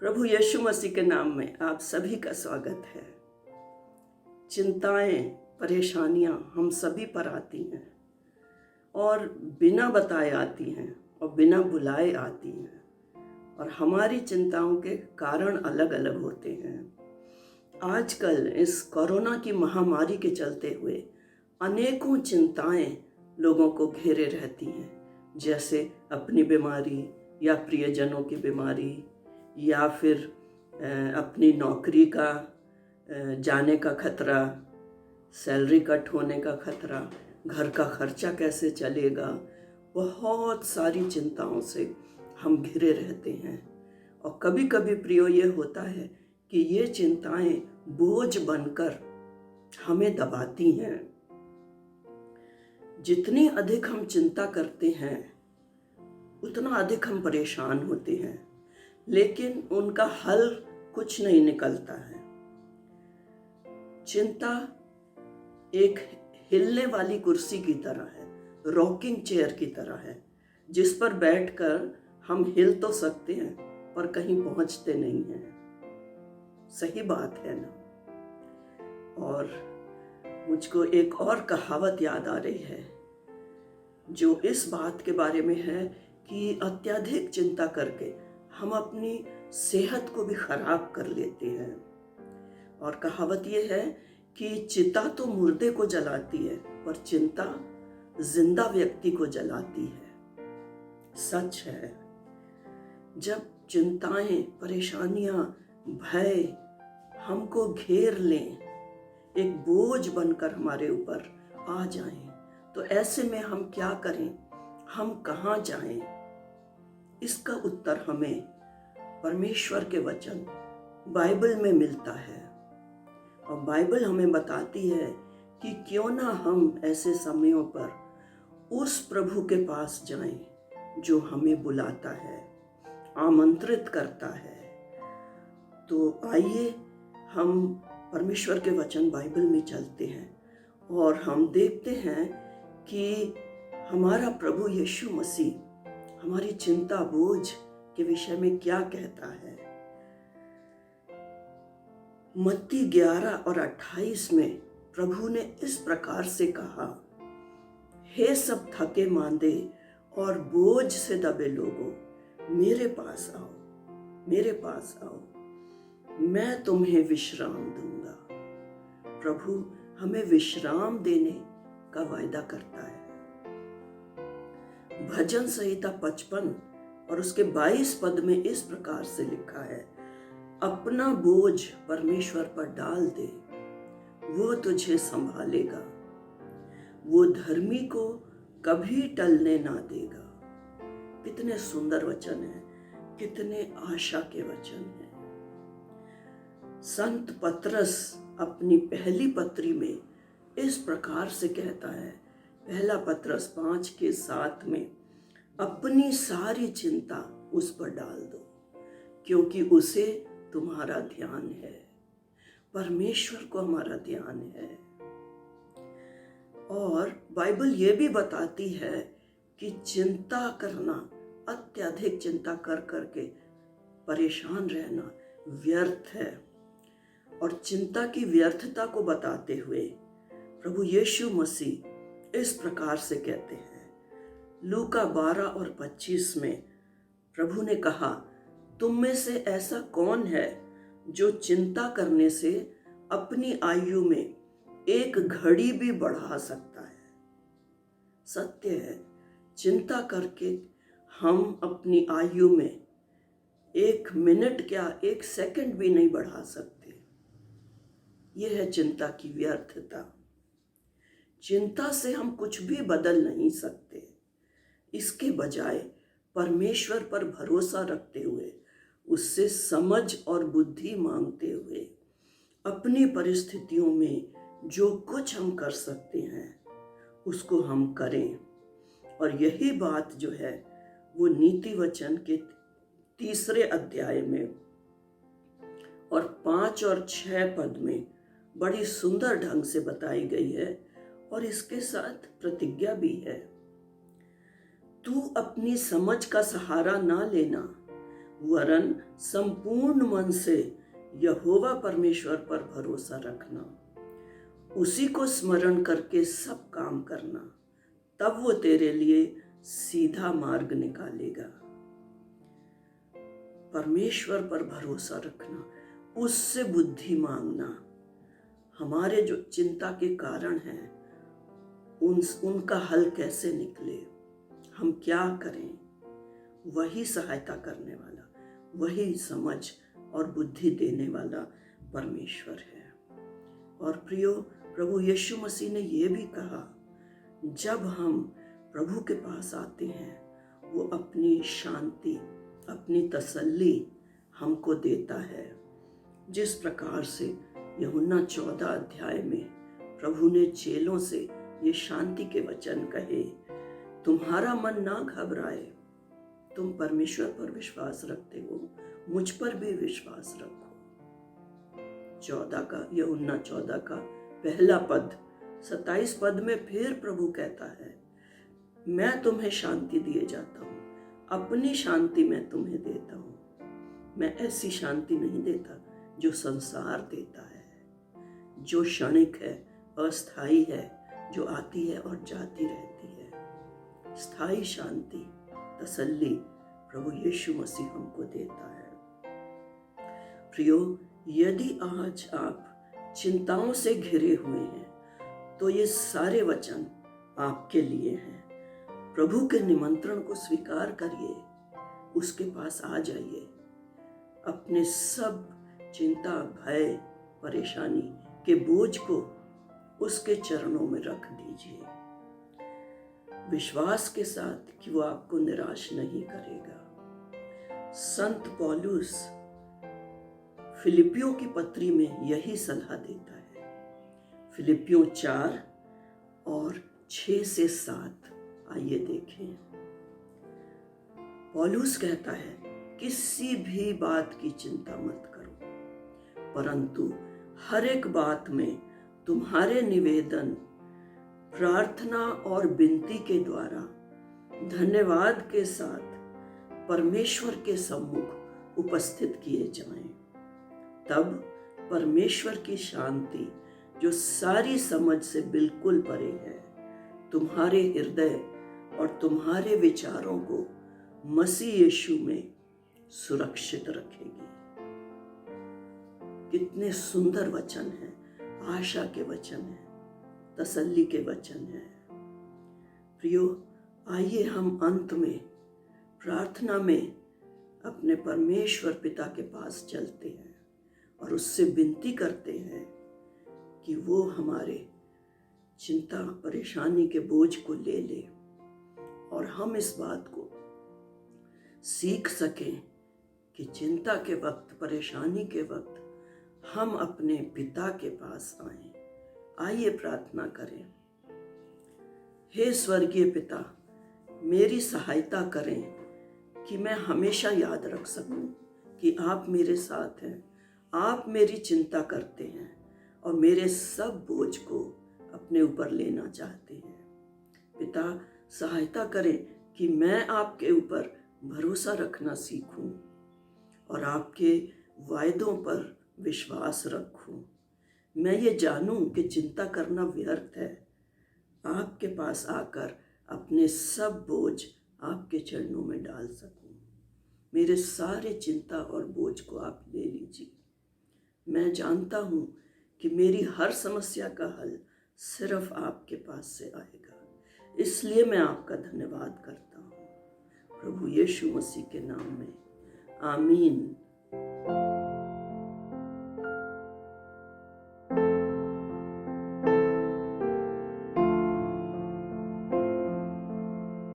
प्रभु यीशु मसीह के नाम में आप सभी का स्वागत है। चिंताएं, परेशानियां हम सभी पर आती हैं और बिना बताए आती हैं और बिना बुलाए आती हैं, और हमारी चिंताओं के कारण अलग अलग होते हैं। आजकल इस कोरोना की महामारी के चलते हुए अनेकों चिंताएं लोगों को घेरे रहती हैं, जैसे अपनी बीमारी या प्रियजनों की बीमारी, या फिर अपनी नौकरी का जाने का खतरा, सैलरी कट होने का खतरा, घर का खर्चा कैसे चलेगा। बहुत सारी चिंताओं से हम घिरे रहते हैं और कभी कभी प्रियो ये होता है कि ये चिंताएं बोझ बनकर हमें दबाती हैं। जितनी अधिक हम चिंता करते हैं उतना अधिक हम परेशान होते हैं, लेकिन उनका हल कुछ नहीं निकलता है। चिंता एक हिलने वाली कुर्सी की तरह है, रॉकिंग चेयर की तरह है, जिस पर बैठकर हम हिल तो सकते हैं पर कहीं पहुंचते नहीं हैं। सही बात है ना। और मुझको एक और कहावत याद आ रही है जो इस बात के बारे में है कि अत्यधिक चिंता करके हम अपनी सेहत को भी खराब कर लेते हैं। और कहावत ये है कि चिता तो मुर्दे को जलाती है पर चिंता जिंदा व्यक्ति को जलाती है। सच है। जब चिंताएं, परेशानियां, भय हमको घेर लें, एक बोझ बनकर हमारे ऊपर आ जाएं, तो ऐसे में हम क्या करें, हम कहाँ जाएं? इसका उत्तर हमें परमेश्वर के वचन बाइबल में मिलता है। और बाइबल हमें बताती है कि क्यों ना हम ऐसे समयों पर उस प्रभु के पास जाएं जो हमें बुलाता है, आमंत्रित करता है। तो आइए हम परमेश्वर के वचन बाइबल में चलते हैं और हम देखते हैं कि हमारा प्रभु यीशु मसीह हमारी चिंता बोझ के विषय में क्या कहता है। मत्ती 11 और 28 में प्रभु ने इस प्रकार से कहा, हे सब थके मांदे और बोझ से दबे लोगों, मेरे पास आओ, मेरे पास आओ, मैं तुम्हें विश्राम दूंगा। प्रभु हमें विश्राम देने का वायदा करता है। भजन संहिता 55 और उसके 22 पद में इस प्रकार से लिखा है, अपना बोझ परमेश्वर पर डाल दे, वो तुझे संभालेगा, वो धर्मी को कभी टलने ना देगा। कितने सुंदर वचन हैं, कितने आशा के वचन हैं। संत पतरस अपनी पहली पत्री में इस प्रकार से कहता है, पहला पतरस 5:7 में, अपनी सारी चिंता उस पर डाल दो क्योंकि उसे तुम्हारा ध्यान है। परमेश्वर को हमारा ध्यान है। और बाइबल ये भी बताती है कि चिंता करना, अत्यधिक चिंता कर करके परेशान रहना व्यर्थ है। और चिंता की व्यर्थता को बताते हुए प्रभु यीशु मसीह इस प्रकार से कहते हैं, लूका 12 और 25 में प्रभु ने कहा, तुम में से ऐसा कौन है जो चिंता करने से अपनी आयु में एक घड़ी भी बढ़ा सकता है। सत्य है, चिंता करके हम अपनी आयु में 1 मिनट क्या 1 सेकंड भी नहीं बढ़ा सकते। यह है चिंता की व्यर्थता। चिंता से हम कुछ भी बदल नहीं सकते। इसके बजाय परमेश्वर पर भरोसा रखते हुए, उससे समझ और बुद्धि मांगते हुए, अपनी परिस्थितियों में जो कुछ हम कर सकते हैं उसको हम करें। और यही बात जो है वो नीति वचन के 3 अध्याय में और 5 और 6 पद में बड़ी सुंदर ढंग से बताई गई है, और इसके साथ प्रतिज्ञा भी है। तू अपनी समझ का सहारा ना लेना, वरन संपूर्ण मन से यहोवा परमेश्वर पर भरोसा रखना, उसी को स्मरण करके सब काम करना, तब वो तेरे लिए सीधा मार्ग निकालेगा। परमेश्वर पर भरोसा रखना, उससे बुद्धि मांगना, हमारे जो चिंता के कारण हैं उनका हल कैसे निकले, हम क्या करें, वही सहायता करने वाला, वही समझ और बुद्धि देने वाला परमेश्वर है। और प्रियो, प्रभु यीशु मसीह ने ये भी कहा, जब हम प्रभु के पास आते हैं वो अपनी शांति, अपनी तसल्ली हमको देता है। जिस प्रकार से यूहन्ना 14 अध्याय में प्रभु ने चेलों से ये शांति के वचन कहे, तुम्हारा मन ना घबराए, तुम परमेश्वर पर विश्वास रखते हो, मुझ पर भी विश्वास रखो। यूहन्ना 14 का पहला पद 27 पद में फिर प्रभु कहता है, मैं तुम्हें शांति दिए जाता हूँ, अपनी शांति मैं तुम्हें देता हूँ। मैं ऐसी शांति नहीं देता जो संसार देता है, जो क्षणिक है, अस्थाई है, जो आती है और जाती रहती है। स्थायी शांति, तसल्ली प्रभु यीशु मसीह हमको देता है। प्रियो, यदि आज आप चिंताओं से घिरे हुए हैं तो ये सारे वचन आपके लिए हैं। प्रभु के निमंत्रण को स्वीकार करिए, उसके पास आ जाइए, अपने सब चिंता, भय, परेशानी के बोझ को उसके चरणों में रख दीजिए, विश्वास के साथ कि वो आपको निराश नहीं करेगा। संत पौलुस फिलिपियों की पत्री में यही सलाह देता है। फिलिपियों 4 और 6 से 7 आइए देखें। पौलुस कहता है, किसी भी बात की चिंता मत करो, परंतु हर एक बात में तुम्हारे निवेदन, प्रार्थना और विनती के द्वारा धन्यवाद के साथ परमेश्वर के सम्मुख उपस्थित किए जाएं। तब परमेश्वर की शांति, जो सारी समझ से बिल्कुल परे है, तुम्हारे हृदय और तुम्हारे विचारों को मसीह यीशु में सुरक्षित रखेगी। कितने सुंदर वचन हैं, आशा के वचन हैं, तसल्ली के वचन हैं। प्रियो, आइए हम अंत में प्रार्थना में अपने परमेश्वर पिता के पास चलते हैं और उससे विनती करते हैं कि वो हमारे चिंता, परेशानी के बोझ को ले ले और हम इस बात को सीख सकें कि चिंता के वक्त, परेशानी के वक्त हम अपने पिता के पास आएं। आइए प्रार्थना करें। हे स्वर्गीय पिता, मेरी सहायता करें कि मैं हमेशा याद रख सकूं कि आप मेरे साथ हैं, आप मेरी चिंता करते हैं और मेरे सब बोझ को अपने ऊपर लेना चाहते हैं। पिता, सहायता करें कि मैं आपके ऊपर भरोसा रखना सीखूं और आपके वायदों पर विश्वास रखूं। मैं ये जानूं कि चिंता करना व्यर्थ है। आपके पास आकर अपने सब बोझ आपके चरणों में डाल सकूं। मेरे सारे चिंता और बोझ को आप ले लीजिए। मैं जानता हूं कि मेरी हर समस्या का हल सिर्फ आपके पास से आएगा, इसलिए मैं आपका धन्यवाद करता हूं। प्रभु यीशु मसीह के नाम में आमीन।